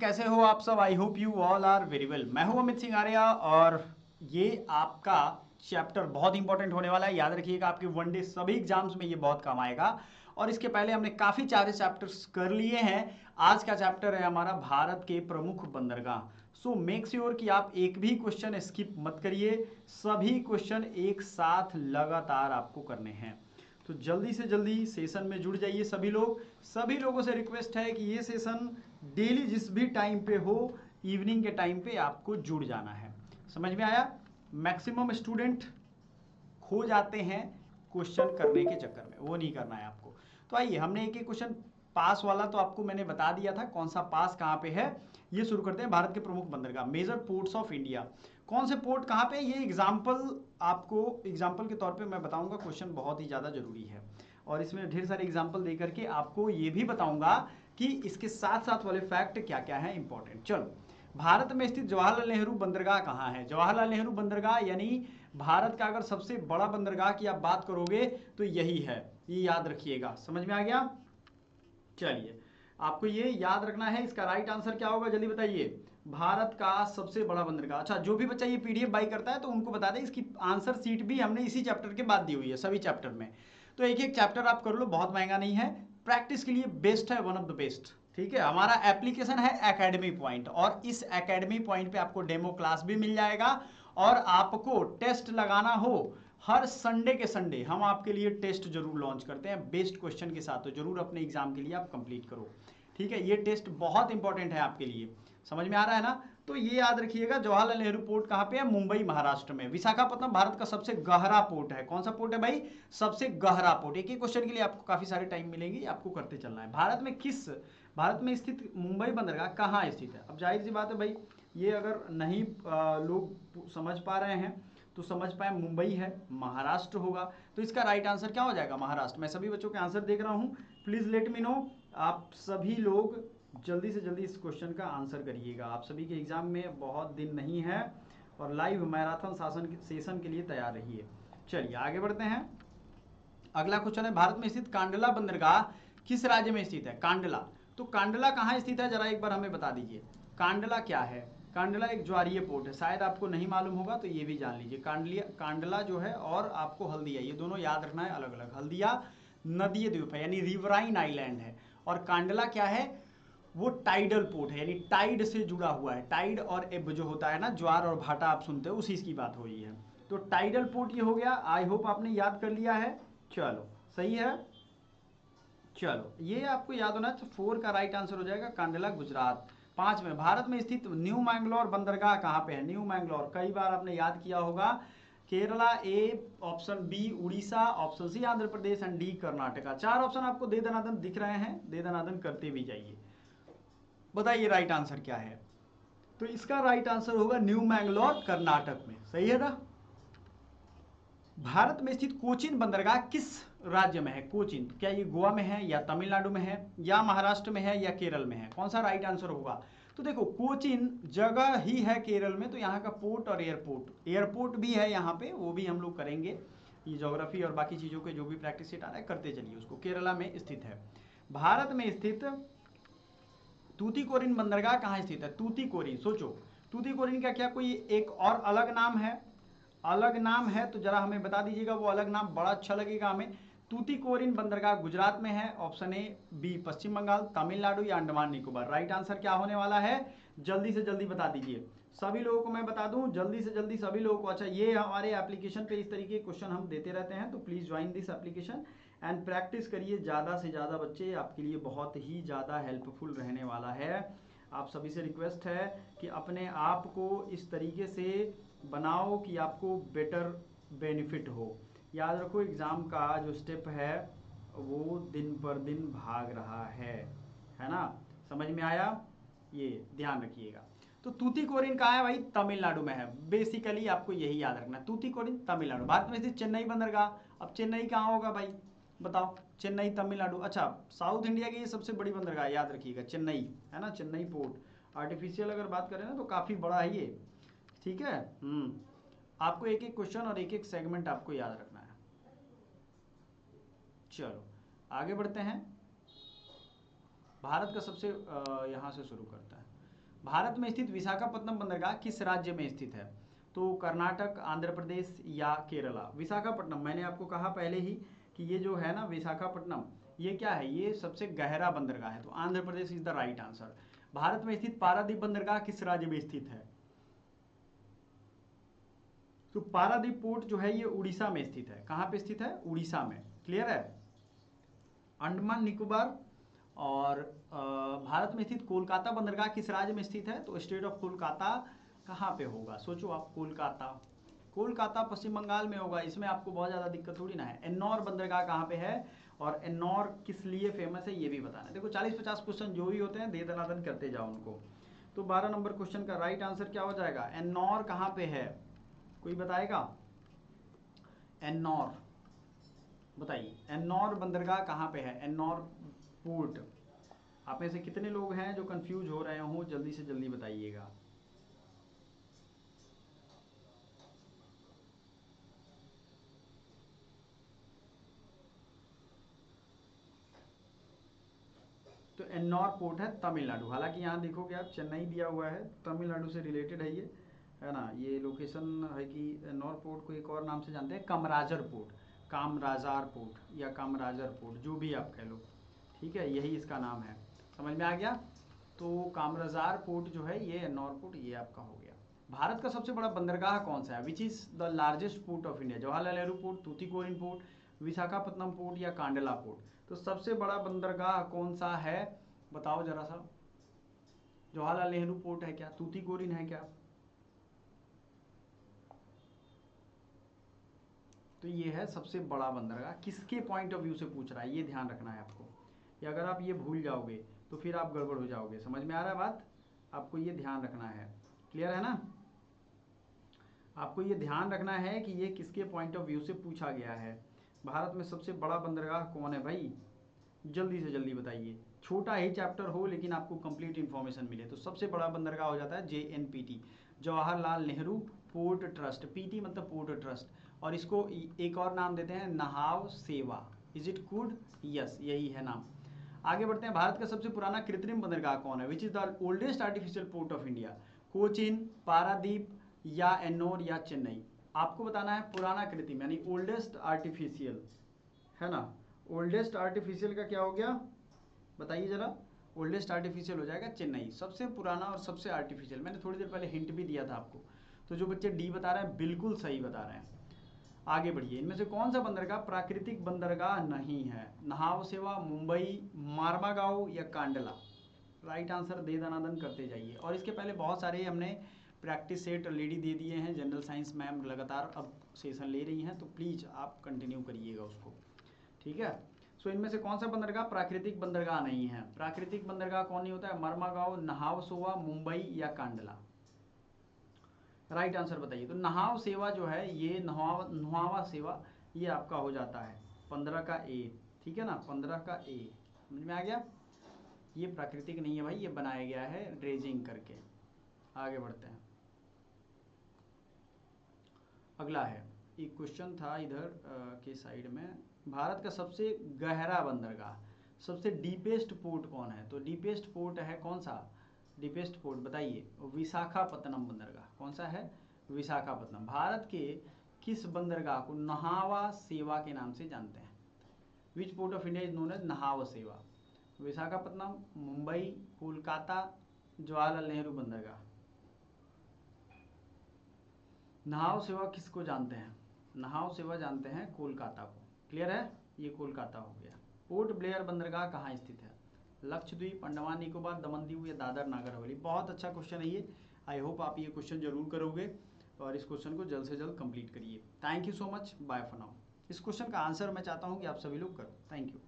कैसे हो आप सब। I hope you all are very well. मैं हूं अमित सिंह आर्या और ये आपका चैप्टर बहुत इंपॉर्टेंट होने वाला है। याद रखिएगा, आपके वनडे सभी एग्जाम्स में ये बहुत काम आएगा। और इसके पहले हमने काफ़ी सारे चैप्टर्स कर लिए हैं। आज का चैप्टर है हमारा भारत के प्रमुख बंदरगाह। सो मेक श्योर कि आप एक भी क्वेश्चन स्किप मत करिए। सभी क्वेश्चन एक साथ लगातार आपको करने हैं। तो जल्दी से जल्दी सेशन में जुड़ जाइए सभी लोग। सभी लोगों से रिक्वेस्ट है कि ये सेशन डेली जिस भी टाइम पे हो, इवनिंग के टाइम पे आपको जुड़ जाना है। समझ में आया? मैक्सिमम स्टूडेंट खो जाते हैं क्वेश्चन करने के चक्कर में, वो नहीं करना है आपको। तो आइए, हमने एक एक क्वेश्चन पास वाला तो आपको मैंने बता दिया था, कौन सा पास कहाँ पे है। ये शुरू करते हैं। भारत के प्रमुख बंदरगाह, मेजर पोर्ट्स ऑफ इंडिया। कौन से पोर्ट कहाँ पे? ये एग्जाम्पल, आपको एग्जाम्पल के तौर पे मैं बताऊंगा। क्वेश्चन बहुत ही ज़्यादा जरूरी है और इसमें ढेर सारे एग्जाम्पल दे करके आपको ये भी बताऊंगा कि इसके साथ साथ वाले फैक्ट क्या क्या है इंपॉर्टेंट। चलो, भारत में स्थित जवाहरलाल नेहरू बंदरगाह कहाँ है? जवाहरलाल नेहरू बंदरगाह यानी भारत का अगर सबसे बड़ा बंदरगाह की आप बात करोगे तो यही है। ये याद रखिएगा। समझ में आ गया? चलिए, आपको ये याद रखना है। इसका राइट आंसर क्या होगा जल्दी बताइए। भारत का सबसे बड़ा बंदरगाह। अच्छा, जो भी बच्चा ये पीडीएफ बाई करता है तो उनको बता दें, इसकी आंसर सीट भी हमने इसी चैप्टर के बाद दी हुई है, सभी चैप्टर में। तो एक एक चैप्टर आप कर लो, बहुत महंगा नहीं है, प्रैक्टिस के लिए बेस्ट है, वन ऑफ द बेस्ट। ठीक है, हमारा एप्लीकेशन है एकेडमी पॉइंट और इस एकेडमी पॉइंट पे आपको डेमो क्लास भी मिल जाएगा। और आपको टेस्ट लगाना हो, हर संडे के संडे हम आपके लिए टेस्ट जरूर लॉन्च करते हैं बेस्ट क्वेश्चन के साथ। तो जरूर अपने एग्जाम के लिए आप कंप्लीट करो। ठीक है, ये टेस्ट बहुत इंपॉर्टेंट है आपके लिए। समझ में आ रहा है ना? तो ये याद रखिएगा, जवाहरलाल नेहरू पोर्ट कहाँ पे है? मुंबई महाराष्ट्र में। विशाखापट्टनम भारत का सबसे गहरा पोर्ट है। कौन सा पोर्ट है भाई? सबसे गहरा पोर्ट। एक ही क्वेश्चन के लिए आपको काफी सारे टाइम मिलेंगे, आपको करते चलना है। भारत में स्थित मुंबई बंदरगाह कहाँ स्थित है? अब जाहिर सी बात है भाई, ये अगर नहीं लोग समझ पा रहे हैं तो समझ पाए, मुंबई है, महाराष्ट्र होगा। तो इसका राइट आंसर क्या हो जाएगा? महाराष्ट्र। मैं सभी बच्चों के आंसर देख रहा हूँ, प्लीज लेट मी नो। आप सभी लोग जल्दी से जल्दी इस क्वेश्चन का आंसर करिएगा। आप सभी के एग्जाम में बहुत दिन नहीं है और लाइव मैराथन सेशन के लिए तैयार रहिए। चलिए आगे बढ़ते हैं। अगला क्वेश्चन है, भारत में स्थित कांडला बंदरगाह किस राज्य में स्थित है? कांडला। तो कांडला कहाँ स्थित है जरा एक बार हमें बता दीजिए। कांडला क्या है? कांडला एक ज्वारीय पोर्ट है, शायद आपको नहीं मालूम होगा तो ये भी जान लीजिए। कांडला जो है और आपको हल्दिया, ये दोनों याद रखना है अलग अलग। हल्दिया नदीय द्वीप है यानी रिवराइन आइलैंड है, और कांडला क्या है? वो टाइडल पोर्ट है यानी टाइड से जुड़ा हुआ है। टाइड और एब जो होता है ना, ज्वार और भाटा आप सुनते हो, उसी की बात हो रही है। तो टाइडल पोर्ट ये हो गया। आई होप आपने याद कर लिया है। चलो सही है। चलो ये आपको याद होना, तो 4 का राइट आंसर हो जाएगा कांडला, गुजरात। 5 में, भारत में स्थित न्यू मैंगलोर बंदरगाह कहाँ पे है? न्यू मैंगलोर कई बार आपने याद किया होगा। Kerala A, option B Orissa, option C Andhra Pradesh and D Karnataka. 4 option आपको दे दनादन दिख रहे हैं, दे दनादन करते भी जाइए। बताइए राइट आंसर क्या है? तो इसका राइट आंसर होगा न्यू मैंगलोर, कर्नाटक में। सही है ना? भारत में स्थित कोचीन बंदरगाह किस राज्य में है? कोचीन, क्या ये गोवा में है या तमिलनाडु में है या महाराष्ट्र में है या केरल में है? कौन सा राइट आंसर होगा? तो देखो, कोचीन जगह ही है केरल में, तो यहाँ का पोर्ट और एयरपोर्ट भी है यहाँ पे, वो भी हम लोग करेंगे। ये ज्योग्राफी और बाकी चीज़ों के जो भी प्रैक्टिस सेट आ रहा है करते चलिए उसको। केरला में स्थित है। भारत में स्थित तूतीकोरिन बंदरगाह कहाँ स्थित है? तूतीकोरिन, सोचो, तूतीकोरिन का क्या कोई एक और अलग नाम है? अलग नाम है तो जरा हमें बता दीजिएगा वो अलग नाम, बड़ा अच्छा लगेगा हमें। तूतीकोरिन बंदरगाह गुजरात में है, ऑप्शन ए, बी पश्चिम बंगाल, तमिलनाडु या अंडमान निकोबार। राइट आंसर क्या होने वाला है? जल्दी से जल्दी बता दीजिए सभी लोगों को। मैं बता दूं जल्दी से जल्दी सभी लोगों को। अच्छा, ये हमारे एप्लीकेशन पे इस तरीके के क्वेश्चन हम देते रहते हैं, तो please join this application and practice करिए ज़्यादा से ज़्यादा बच्चे, आपके लिए बहुत ही ज़्यादा हेल्पफुल रहने वाला है। आप सभी से रिक्वेस्ट है कि अपने आप को इस तरीके से बनाओ कि आपको बेटर बेनिफिट हो। याद रखो, एग्ज़ाम का जो स्टेप है वो दिन पर दिन भाग रहा है ना? समझ में आया? ये ध्यान रखिएगा। तो तूतीकोरिन कहाँ है भाई? तमिलनाडु में है। बेसिकली आपको यही याद रखना है, तूतीकोरिन तमिलनाडु। भारत में स्थित चेन्नई बंदरगाह, अब चेन्नई कहाँ होगा भाई? बताओ। चेन्नई तमिलनाडु। अच्छा, साउथ इंडिया की ये सबसे बड़ी बंदरगाह, याद रखिएगा, चेन्नई है ना, चेन्नई पोर्ट। आर्टिफिशियल अगर बात करें ना तो काफ़ी बड़ा है ये। ठीक है। आपको एक एक क्वेश्चन और एक एक सेगमेंट आपको याद रखना है। चलो आगे बढ़ते हैं। भारत का सबसे यहाँ से शुरू करता है। भारत में स्थित विशाखापत्तनम बंदरगाह किस राज्य में स्थित है? तो कर्नाटक, आंध्र प्रदेश या केरला। विशाखापट्टनम, मैंने आपको कहा पहले ही कि ये जो है ना विशाखापट्टनम, ये क्या है, ये सबसे गहरा बंदरगाह है, तो Andhra Pradesh is the right answer. Bharat में स्थित पारादीप बंदरगाह किस राज्य में स्थित है? तो पारादीप पोर्ट जो है ये उड़ीसा में स्थित है। कहाँ पे स्थित है? उड़ीसा में। क्लियर है? अंडमान निकोबार और भारत में स्थित कोलकाता बंदरगाह किस राज्य में स्थित है? तो स्टेट ऑफ कोलकाता कहाँ पे होगा? सोचो आप, कोलकाता, कोलकाता पश्चिम बंगाल में होगा। इसमें आपको बहुत ज़्यादा दिक्कत थोड़ी ना है। एन्नौर बंदरगाह कहाँ पे है और एन्नौर किस लिए फेमस है ये भी बताना है। देखो 40-50 क्वेश्चन जो भी होते हैं दे दनादन करते जाओ उनको। तो 12 नंबर क्वेश्चन का राइट आंसर क्या हो जाएगा? एन्नौर कहाँ पे है? कोई बताएगा? एन्नौर बताइए, एन्नौर बंदरगाह कहाँ पे है? एन्नौर पोर्ट। आप में से कितने लोग हैं जो कंफ्यूज हो रहे हो? जल्दी से जल्दी बताइएगा। तो एन्नौर पोर्ट है तमिलनाडु। हालांकि यहाँ देखोगे आप चेन्नई दिया हुआ है, तमिलनाडु से रिलेटेड है ये, है ना। ये लोकेशन है कि एन्नौर पोर्ट को एक और नाम से जानते हैं, कामराजर पोर्ट, कामराजार पोर्ट या कामराजर पोर्ट, जो भी आप कह लो, ठीक है, यही इसका नाम है। समझ में आ गया? तो कामराजार पोर्ट जो है ये एन्नौर पोर्ट, ये आपका हो गया। भारत का सबसे बड़ा बंदरगाह कौन सा है? Which is the largest port of India? Jawaharlal Nehru port, Tuticorin port, Visakhapatnam port या कांडला पोर्ट? तो सबसे बड़ा बंदरगाह कौन सा है बताओ जरा सा। जवाहरलाल नेहरू पोर्ट है क्या? तूतीकोरिन है क्या? तो ये है सबसे बड़ा बंदरगाह। किसके पॉइंट ऑफ व्यू से पूछ रहा है ये ध्यान रखना है आपको। कि अगर आप ये भूल जाओगे तो फिर आप गड़बड़ हो जाओगे। समझ में आ रहा है बात? आपको ये ध्यान रखना है। क्लियर है ना? आपको ये ध्यान रखना है कि ये किसके पॉइंट ऑफ व्यू से पूछा गया है। भारत में सबसे बड़ा बंदरगाह कौन है भाई? जल्दी से जल्दी बताइए। छोटा ही चैप्टर हो लेकिन आपको कंप्लीट इन्फॉर्मेशन मिले। तो सबसे बड़ा बंदरगाह हो जाता है JNPT, Jawaharlal Nehru port trust. PT मतलब पोर्ट ट्रस्ट, और इसको एक और नाम देते हैं नहाव सेवा। Is it good? यस, यही है नाम। आगे बढ़ते हैं। भारत का सबसे पुराना कृत्रिम बंदरगाह कौन है? Which is the oldest artificial port of India? Cochin, Paradip या एन्नौर या चेन्नई? आपको बताना है पुराना कृत्रिम यानी ओल्डेस्ट आर्टिफिशियल, है ना। ओल्डेस्ट आर्टिफिशियल का क्या हो गया बताइए जरा। ओल्डेस्ट आर्टिफिशियल हो जाएगा चेन्नई, सबसे पुराना और सबसे आर्टिफिशियल। मैंने थोड़ी देर पहले हिंट भी दिया था आपको। तो जो बच्चे डी बता रहे हैं बिल्कुल सही बता रहे हैं। आगे बढ़िए। इनमें से कौन सा बंदरगाह प्राकृतिक बंदरगाह नहीं है? नहाव सेवा, मुंबई, मारमागांव या कांडला? राइट आंसर दे दनादन करते जाइए। और इसके पहले बहुत सारे हमने प्रैक्टिस सेट ऑलरेडी दे दिए हैं। जनरल साइंस मैम लगातार अब सेशन ले रही हैं, तो प्लीज़ आप कंटिन्यू करिएगा उसको, ठीक है। सो इनमें से कौन सा बंदरगाह प्राकृतिक बंदरगाह नहीं है? प्राकृतिक बंदरगाह कौन नहीं होता है? मरमागांव, नहाव सोवा, मुंबई या कांडला? राइट आंसर बताइए। तो नहाव सेवा जो है ये नुहावा सेवा, ये आपका हो जाता है 15 का A, ठीक है ना, 15 का A। समझ में आ गया? ये प्राकृतिक नहीं है भाई, ये बनाया गया है ड्रेजिंग करके। आगे बढ़ते हैं। अगला है, एक क्वेश्चन था इधर के साइड में। भारत का सबसे गहरा बंदरगाह, सबसे डीपेस्ट पोर्ट कौन है? तो डीपेस्ट पोर्ट है कौन सा? डीपेस्ट पोर्ट बताइए। विशाखापत्तनम बंदरगाह। कौन सा है? विशाखापत्तनम। भारत के किस बंदरगाह को नहावा सेवा के नाम से जानते हैं? Which port of India is known as Nhava Sheva? Visakhapatnam, Mumbai, Kolkata, Jawaharlal Nehru बंदरगाह? नहाव सेवा किसको जानते हैं? नहाव सेवा जानते हैं कोलकाता को। क्लियर है? ये कोलकाता हो गया। पोर्ट ब्लेयर बंदरगाह कहाँ स्थित है? लक्षद्वीप, अंडमान निकोबार, दमन दीव या दादर नागर हवेली? बहुत अच्छा क्वेश्चन है ये। आई होप आप ये क्वेश्चन जरूर करोगे और इस क्वेश्चन को जल्द से जल्द कंप्लीट करिए। Thank you so much, bye for now. इस क्वेश्चन का आंसर मैं चाहता हूँ कि आप सभी लोग करो। Thank you.